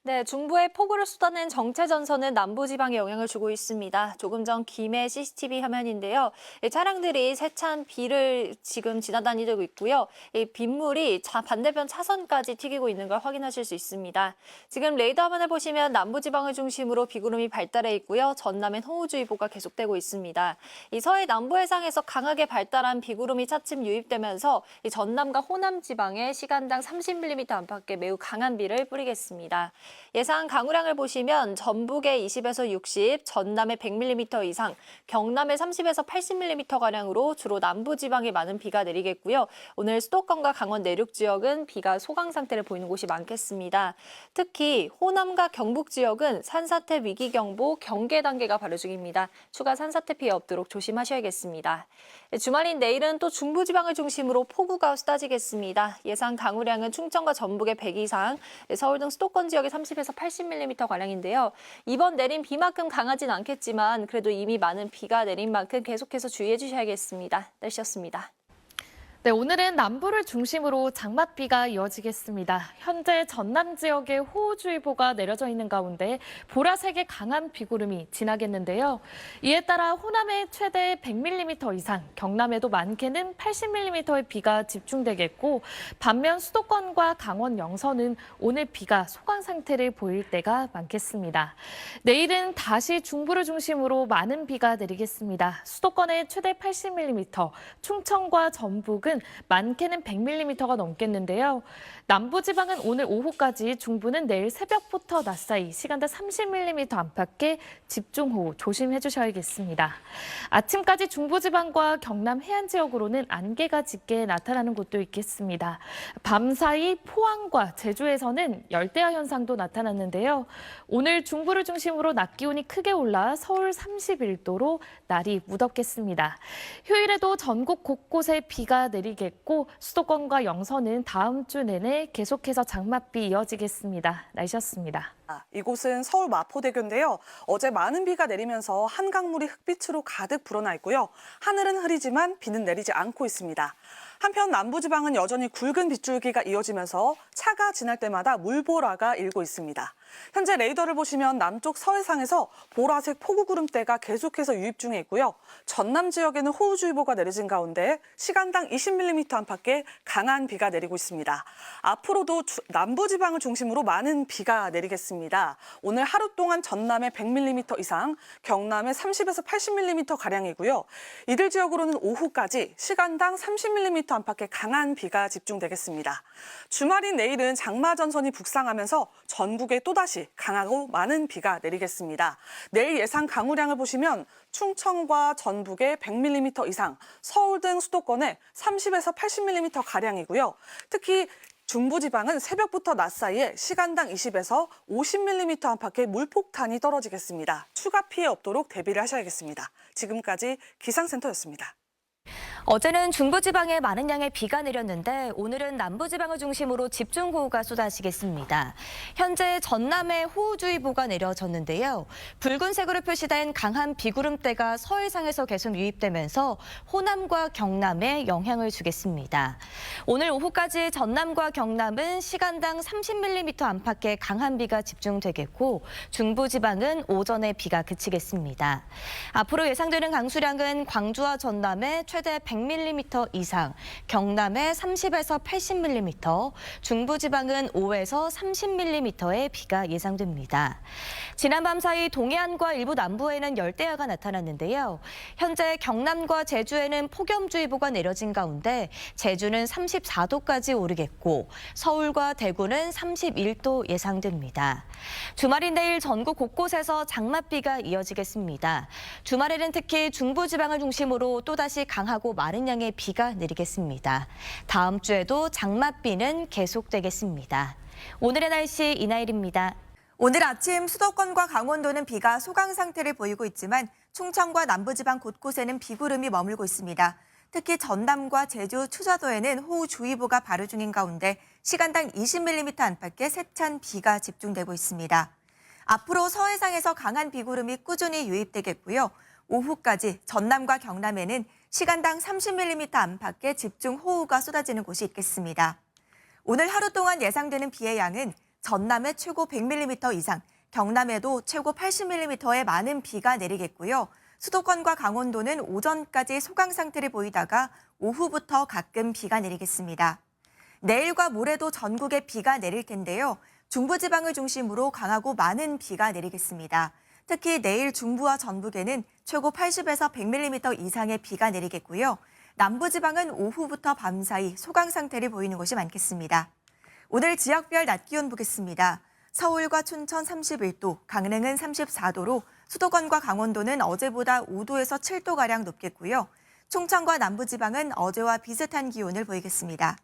네, 중부에 폭우를 쏟아낸 정체전선은 남부지방에 영향을 주고 있습니다. 조금 전 김해 CCTV 화면인데요. 이 차량들이 세찬 비를 지금 지나다니고 있고요. 이 빗물이 반대편 차선까지 튀기고 있는 걸 확인하실 수 있습니다. 지금 레이더 화면을 보시면 남부지방을 중심으로 비구름이 발달해 있고요. 전남엔 호우주의보가 계속되고 있습니다. 이 서해 남부 해상에서 강하게 발달한 비구름이 차츰 유입되면서 이 전남과 호남 지방에 시간당 30mm 안팎의 매우 강한 비를 뿌리겠습니다. 예상 강우량을 보시면 전북에 20에서 60, 전남에 100mm 이상, 경남에 30에서 80mm가량으로 주로 남부지방에 많은 비가 내리겠고요. 오늘 수도권과 강원 내륙 지역은 비가 소강 상태를 보이는 곳이 많겠습니다. 특히 호남과 경북 지역은 산사태 위기경보 경계 단계가 발효 중입니다. 추가 산사태 피해 없도록 조심하셔야겠습니다. 주말인 내일은 또 중부지방을 중심으로 폭우가 쏟아지겠습니다. 예상 강우량은 충청과 전북에 100 이상, 서울 등 수도권 지역에 30에서 80mm가량인데요. 이번 내린 비만큼 강하진 않겠지만 그래도 이미 많은 비가 내린 만큼 계속해서 주의해 주셔야겠습니다. 날씨였습니다. 네, 오늘은 남부를 중심으로 장맛비가 이어지겠습니다. 현재 전남 지역에 호우주의보가 내려져 있는 가운데 보라색의 강한 비구름이 지나겠는데요. 이에 따라 호남에 최대 100mm 이상, 경남에도 많게는 80mm의 비가 집중되겠고 반면 수도권과 강원 영서는 오늘 비가 소강 상태를 보일 때가 많겠습니다. 내일은 다시 중부를 중심으로 많은 비가 내리겠습니다. 수도권에 최대 80mm, 충청과 전북은 많게는 100mm가 넘겠는데요. 남부지방은 오늘 오후까지, 중부는 내일 새벽부터 낮 사이 시간당 30mm 안팎의 집중호우 조심해 주셔야겠습니다. 아침까지 중부지방과 경남 해안 지역으로는 안개가 짙게 나타나는 곳도 있겠습니다. 밤사이 포항과 제주에서는 열대야 현상도 나타났는데요. 오늘 중부를 중심으로 낮 기온이 크게 올라 서울 31도로 날이 무덥겠습니다. 휴일에도 전국 곳곳에 비가 내리겠고 수도권과 영서는 다음 주 내내 계속해서 장맛비 이어지겠습니다. 날씨였습니다. 이곳은 서울 마포대교인데요. 어제 많은 비가 내리면서 한강물이 흙빛으로 가득 불어나 있고요. 하늘은 흐리지만 비는 내리지 않고 있습니다. 한편 남부지방은 여전히 굵은 빗줄기가 이어지면서 차가 지날 때마다 물보라가 일고 있습니다. 현재 레이더를 보시면 남쪽 서해상에서 보라색 폭우구름대가 계속해서 유입 중에 있고요. 전남 지역에는 호우주의보가 내려진 가운데 시간당 20mm 안팎의 강한 비가 내리고 있습니다. 앞으로도 남부지방을 중심으로 많은 비가 내리겠습니다. 오늘 하루 동안 전남에 100mm 이상, 경남에 30에서 80mm가량이고요. 이들 지역으로는 오후까지 시간당 30mm 안팎의 강한 비가 집중되겠습니다. 주말인 내일은 장마전선이 북상하면서 전국에 또다시 강하고 많은 비가 내리겠습니다. 내일 예상 강우량을 보시면 충청과 전북에 100mm 이상, 서울 등 수도권에 30에서 80mm가량이고요. 특히 중부지방은 새벽부터 낮 사이에 시간당 20에서 50mm 안팎의 물폭탄이 떨어지겠습니다. 추가 피해 없도록 대비를 하셔야겠습니다. 지금까지 기상센터였습니다. 어제는 중부지방에 많은 양의 비가 내렸는데 오늘은 남부지방을 중심으로 집중호우가 쏟아지겠습니다. 현재 전남에 호우주의보가 내려졌는데요. 붉은색으로 표시된 강한 비구름대가 서해상에서 계속 유입되면서 호남과 경남에 영향을 주겠습니다. 오늘 오후까지 전남과 경남은 시간당 30mm 안팎의 강한 비가 집중되겠고 중부지방은 오전에 비가 그치겠습니다. 앞으로 예상되는 강수량은 광주와 전남에 최대 100mm 이상, 경남에 30에서 80mm, 중부지방은 5에서 30mm의 비가 예상됩니다. 지난밤 사이 동해안과 일부 남부에는 열대야가 나타났는데요. 현재 경남과 제주에는 폭염주의보가 내려진 가운데 제주는 34도까지 오르겠고 서울과 대구는 31도 예상됩니다. 주말인 내일 전국 곳곳에서 장맛비가 이어지겠습니다. 주말에는 특히 중부지방을 중심으로 또다시 강하고 많은 양의 비가 내리겠습니다. 다음 주에도 장맛비는 계속되겠습니다. 오늘의 날씨 이나일입니다. 오늘 아침 수도권과 강원도는 비가 소강 상태를 보이고 있지만 충청과 남부지방 곳곳에는 비구름이 머물고 있습니다. 특히 전남과 제주, 추자도에는 호우주의보가 발효 중인 가운데 시간당 20mm 안팎의 세찬 비가 집중되고 있습니다. 앞으로 서해상에서 강한 비구름이 꾸준히 유입되겠고요. 오후까지 전남과 경남에는 시간당 30mm 안팎의 집중호우가 쏟아지는 곳이 있겠습니다. 오늘 하루 동안 예상되는 비의 양은 전남에 최고 100mm 이상, 경남에도 최고 80mm의 많은 비가 내리겠고요. 수도권과 강원도는 오전까지 소강 상태를 보이다가 오후부터 가끔 비가 내리겠습니다. 내일과 모레도 전국에 비가 내릴 텐데요. 중부지방을 중심으로 강하고 많은 비가 내리겠습니다. 특히 내일 중부와 전북에는 최고 80에서 100mm 이상의 비가 내리겠고요. 남부지방은 오후부터 밤 사이 소강 상태를 보이는 곳이 많겠습니다. 오늘 지역별 낮 기온 보겠습니다. 서울과 춘천 31도, 강릉은 34도로 수도권과 강원도는 어제보다 5도에서 7도가량 높겠고요. 충청과 남부지방은 어제와 비슷한 기온을 보이겠습니다.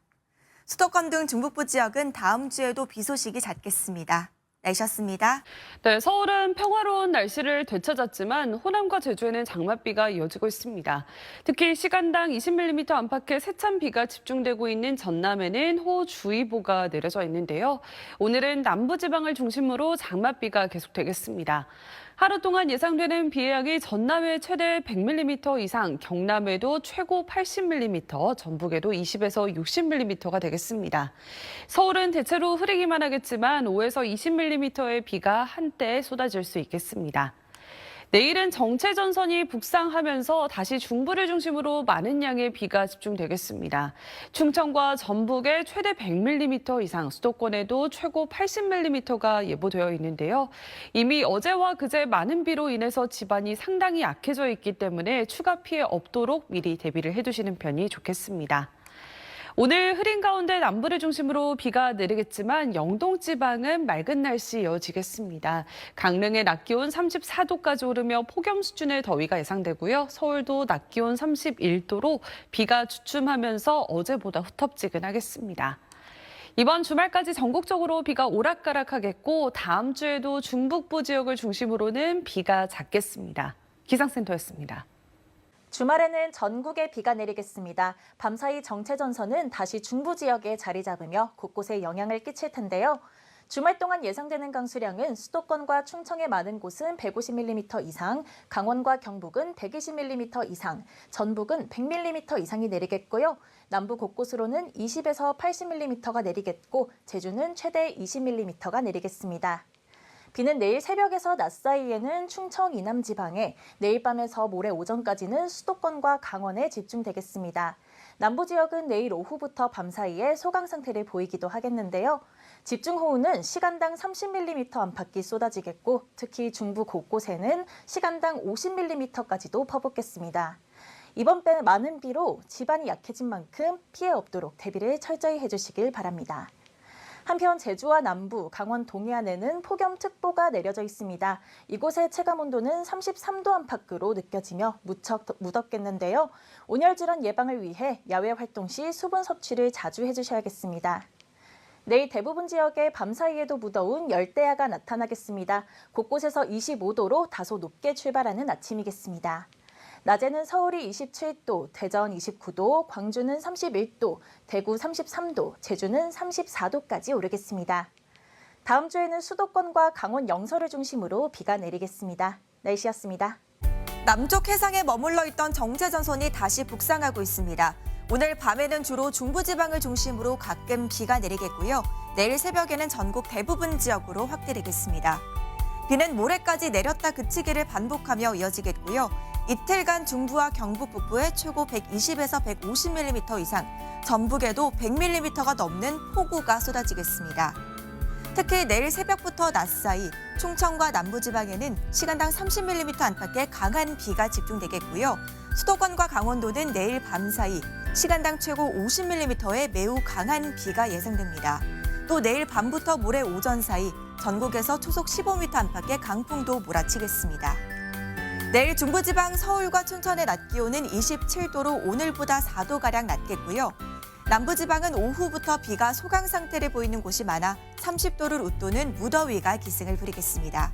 수도권 등 중북부 지역은 다음 주에도 비 소식이 잦겠습니다. 날씨였습니다. 네, 서울은 평화로운 날씨를 되찾았지만 호남과 제주에는 장맛비가 이어지고 있습니다. 특히 시간당 20mm 안팎의 세찬 비가 집중되고 있는 전남에는 호우주의보가 내려져 있는데요. 오늘은 남부지방을 중심으로 장맛비가 계속되겠습니다. 하루 동안 예상되는 비의 양이 전남에 최대 100mm 이상, 경남에도 최고 80mm, 전북에도 20에서 60mm가 되겠습니다. 서울은 대체로 흐리기만 하겠지만 5에서 20mm의 비가 한때 쏟아질 수 있겠습니다. 내일은 정체전선이 북상하면서 다시 중부를 중심으로 많은 양의 비가 집중되겠습니다. 충청과 전북에 최대 100mm 이상, 수도권에도 최고 80mm가 예보되어 있는데요. 이미 어제와 그제 많은 비로 인해서 집안이 상당히 약해져 있기 때문에 추가 피해 없도록 미리 대비를 해두시는 편이 좋겠습니다. 오늘 흐린 가운데 남부를 중심으로 비가 내리겠지만 영동 지방은 맑은 날씨 이어지겠습니다. 강릉의 낮 기온 34도까지 오르며 폭염 수준의 더위가 예상되고요. 서울도 낮 기온 31도로 비가 주춤하면서 어제보다 후텁지근하겠습니다. 이번 주말까지 전국적으로 비가 오락가락하겠고 다음 주에도 중북부 지역을 중심으로는 비가 잦겠습니다. 기상센터였습니다. 주말에는 전국에 비가 내리겠습니다. 밤사이 정체전선은 다시 중부 지역에 자리 잡으며 곳곳에 영향을 끼칠 텐데요. 주말 동안 예상되는 강수량은 수도권과 충청의 많은 곳은 150mm 이상, 강원과 경북은 120mm 이상, 전북은 100mm 이상이 내리겠고요. 남부 곳곳으로는 20에서 80mm가 내리겠고 제주는 최대 20mm가 내리겠습니다. 비는 내일 새벽에서 낮 사이에는 충청 이남 지방에, 내일 밤에서 모레 오전까지는 수도권과 강원에 집중되겠습니다. 남부 지역은 내일 오후부터 밤 사이에 소강 상태를 보이기도 하겠는데요. 집중호우는 시간당 30mm 안팎이 쏟아지겠고 특히 중부 곳곳에는 시간당 50mm까지도 퍼붓겠습니다. 이번 배 많은 비로 집안이 약해진 만큼 피해 없도록 대비를 철저히 해주시길 바랍니다. 한편 제주와 남부, 강원 동해안에는 폭염특보가 내려져 있습니다. 이곳의 체감온도는 33도 안팎으로 느껴지며 무척 무덥겠는데요. 온열질환 예방을 위해 야외 활동 시 수분 섭취를 자주 해주셔야겠습니다. 내일 대부분 지역에 밤사이에도 무더운 열대야가 나타나겠습니다. 곳곳에서 25도로 다소 높게 출발하는 아침이겠습니다. 낮에는 서울이 27도, 대전 29도, 광주는 31도, 대구 33도, 제주는 34도까지 오르겠습니다. 다음 주에는 수도권과 강원 영서를 중심으로 비가 내리겠습니다. 날씨였습니다. 남쪽 해상에 머물러 있던 정체전선이 다시 북상하고 있습니다. 오늘 밤에는 주로 중부지방을 중심으로 가끔 비가 내리겠고요. 내일 새벽에는 전국 대부분 지역으로 확대되겠습니다. 비는 모레까지 내렸다 그치기를 반복하며 이어지겠고요. 이틀간 중부와 경북 북부에 최고 120에서 150mm 이상, 전북에도 100mm가 넘는 폭우가 쏟아지겠습니다. 특히 내일 새벽부터 낮 사이 충청과 남부지방에는 시간당 30mm 안팎의 강한 비가 집중되겠고요. 수도권과 강원도는 내일 밤 사이 시간당 최고 50mm의 매우 강한 비가 예상됩니다. 또 내일 밤부터 모레 오전 사이 전국에서 초속 15m 안팎의 강풍도 몰아치겠습니다. 내일 중부지방 서울과 춘천의 낮 기온은 27도로 오늘보다 4도가량 낮겠고요. 남부지방은 오후부터 비가 소강 상태를 보이는 곳이 많아 30도를 웃도는 무더위가 기승을 부리겠습니다.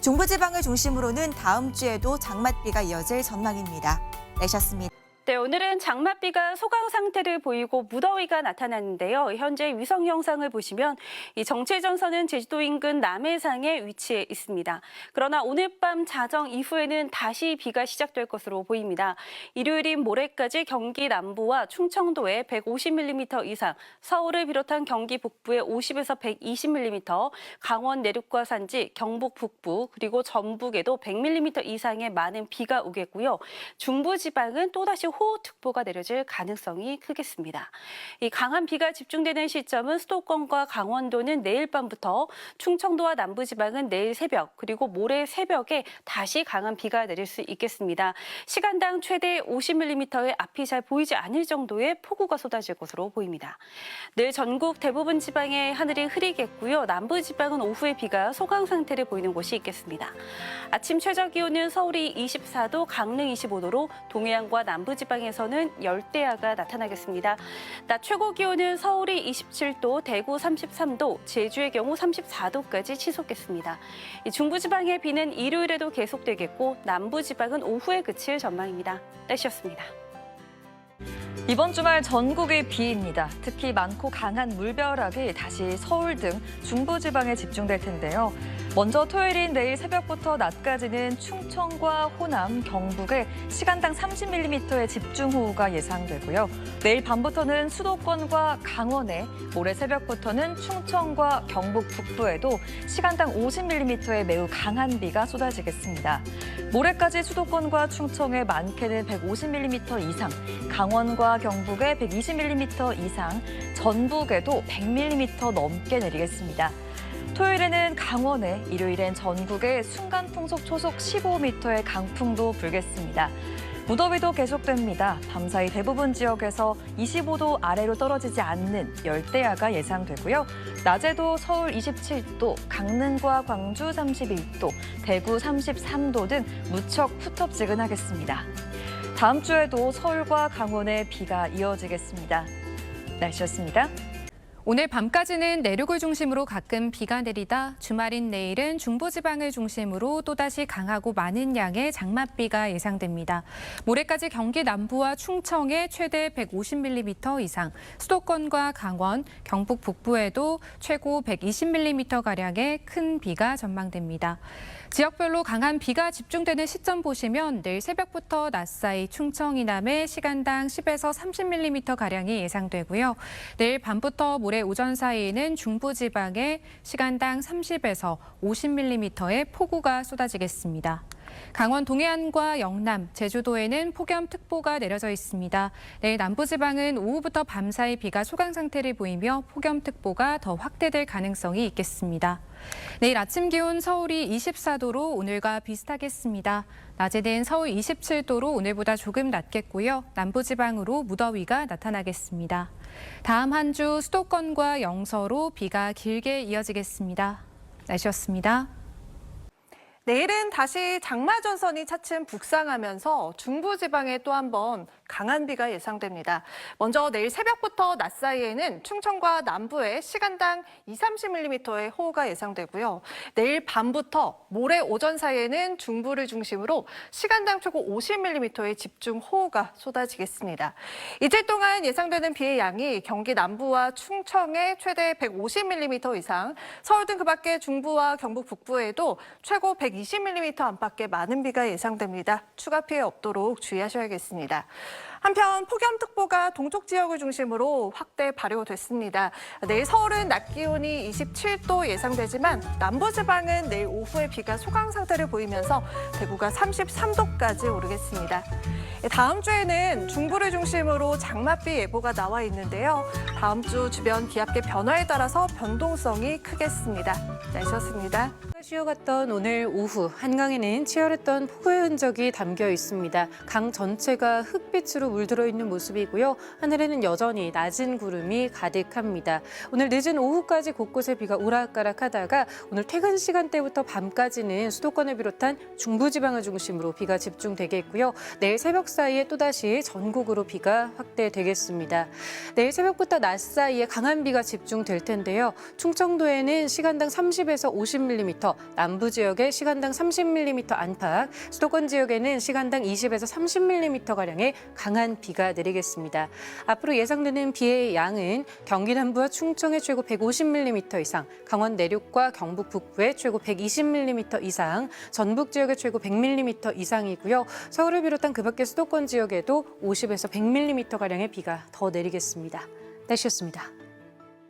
중부지방을 중심으로는 다음 주에도 장맛비가 이어질 전망입니다. 날씨였습니다. 네, 오늘은 장맛비가 소강 상태를 보이고 무더위가 나타났는데요. 현재 위성 영상을 보시면 이 정체전선은 제주도 인근 남해상에 위치해 있습니다. 그러나 오늘 밤 자정 이후에는 다시 비가 시작될 것으로 보입니다. 일요일인 모레까지 경기 남부와 충청도에 150mm 이상, 서울을 비롯한 경기 북부에 50에서 120mm, 강원 내륙과 산지, 경북 북부, 그리고 전북에도 100mm 이상의 많은 비가 오겠고요. 중부지방은 또다시 호우특보가 내려질 가능성이 크겠습니다. 이 강한 비가 집중되는 시점은 수도권과 강원도는 내일 밤부터, 충청도와 남부지방은 내일 새벽, 그리고 모레 새벽에 다시 강한 비가 내릴 수 있겠습니다. 시간당 최대 50mm의 앞이 잘 보이지 않을 정도의 폭우가 쏟아질 것으로 보입니다. 내일 전국 대부분 지방의 하늘이 흐리겠고요. 남부지방은 오후에 비가 소강 상태를 보이는 곳이 있겠습니다. 아침 최저 기온은 서울이 24도, 강릉 25도로 동해안과 남부지방에서는 열대야가 나타나겠습니다. 낮 최고 기온은 서울이 27도, 대구 33도, 제주의 경우 34도까지 치솟겠습니다. 중부지방의 비는 일요일에도 계속되겠고 남부지방은 오후에 그칠 전망입니다. 날씨였습니다. 이번 주말 전국이 비입니다. 특히 많고 강한 물벼락이 다시 서울 등 중부지방에 집중될 텐데요. 먼저 토요일인 내일 새벽부터 낮까지는 충청과 호남, 경북에 시간당 30mm의 집중호우가 예상되고요. 내일 밤부터는 수도권과 강원에, 모레 새벽부터는 충청과 경북 북부에도 시간당 50mm의 매우 강한 비가 쏟아지겠습니다. 모레까지 수도권과 충청에 많게는 150mm 이상, 강원과 경북에 120mm 이상, 전북에도 100mm 넘게 내리겠습니다. 토요일에는 강원에, 일요일엔 전국에 순간풍속 초속 15m의 강풍도 불겠습니다. 무더위도 계속됩니다. 밤사이 대부분 지역에서 25도 아래로 떨어지지 않는 열대야가 예상되고요. 낮에도 서울 27도, 강릉과 광주 31도, 대구 33도 등 무척 후텁지근하겠습니다. 다음 주에도 서울과 강원에 비가 이어지겠습니다. 날씨였습니다. 오늘 밤까지는 내륙을 중심으로 가끔 비가 내리다 주말인 내일은 중부지방을 중심으로 또다시 강하고 많은 양의 장맛비가 예상됩니다. 모레까지 경기 남부와 충청에 최대 150mm 이상, 수도권과 강원, 경북 북부에도 최고 120mm가량의 큰 비가 전망됩니다. 지역별로 강한 비가 집중되는 시점 보시면 내일 새벽부터 낮 사이 충청 이남에 시간당 10에서 30mm가량이 예상되고요. 내일 밤부터 모레 오전 사이에는 중부지방에 시간당 30에서 50mm의 폭우가 쏟아지겠습니다. 강원 동해안과 영남, 제주도에는 폭염특보가 내려져 있습니다. 내일 남부지방은 오후부터 밤사이 비가 소강 상태를 보이며 폭염특보가 더 확대될 가능성이 있겠습니다. 내일 아침 기온 서울이 24도로 오늘과 비슷하겠습니다. 낮에는 서울 27도로 오늘보다 조금 낮겠고요. 남부지방으로 무더위가 나타나겠습니다. 다음 한 주 수도권과 영서로 비가 길게 이어지겠습니다. 날씨였습니다. 내일은 다시 장마전선이 차츰 북상하면서 중부지방에 또 한 번 강한 비가 예상됩니다. 먼저 내일 새벽부터 낮 사이에는 충청과 남부에 시간당 20-30mm의 호우가 예상되고요. 내일 밤부터 모레 오전 사이에는 중부를 중심으로 시간당 최고 50mm의 집중 호우가 쏟아지겠습니다. 이틀 동안 예상되는 비의 양이 경기 남부와 충청에 최대 150mm 이상, 서울 등 그 밖의 중부와 경북 북부에도 최고 120mm 안팎의 많은 비가 예상됩니다. 추가 피해 없도록 주의하셔야겠습니다. 한편 폭염특보가 동쪽 지역을 중심으로 확대 발효됐습니다. 내일 서울은 낮 기온이 27도 예상되지만 남부지방은 내일 오후에 비가 소강 상태를 보이면서 대구가 33도까지 오르겠습니다. 다음 주에는 중부를 중심으로 장맛비 예보가 나와 있는데요. 다음 주 주변 기압계 변화에 따라서 변동성이 크겠습니다. 날씨였습니다. 쉬어갔던 오늘 오후 한강에는 치열했던 폭우의 흔적이 담겨 있습니다. 강 전체가 흙빛으로 물들어 있는 모습이고요. 하늘에는 여전히 낮은 구름이 가득합니다. 오늘 늦은 오후까지 곳곳에 비가 오락가락하다가 오늘 퇴근 시간대부터 밤까지는 수도권을 비롯한 중부지방을 중심으로 비가 집중되겠고요. 내일 새벽 사이에 또다시 전국으로 비가 확대되겠습니다. 내일 새벽부터 낮 사이에 강한 비가 집중될 텐데요. 충청도에는 시간당 30에서 50mm, 남부 지역에 시간당 30mm 안팎, 수도권 지역에는 시간당 20에서 30mm가량의 강한 강한 비가 내리겠습니다. 앞으로 예상되는 비의 양은 경기 남부와 충청에 최고 150mm 이상, 강원 내륙과 경북 북부에 최고 120mm 이상, 전북 지역에 최고 100mm 이상이고요. 서울을 비롯한 그 밖의 수도권 지역에도 50에서 100mm가량의 비가 더 내리겠습니다. 날씨였습니다.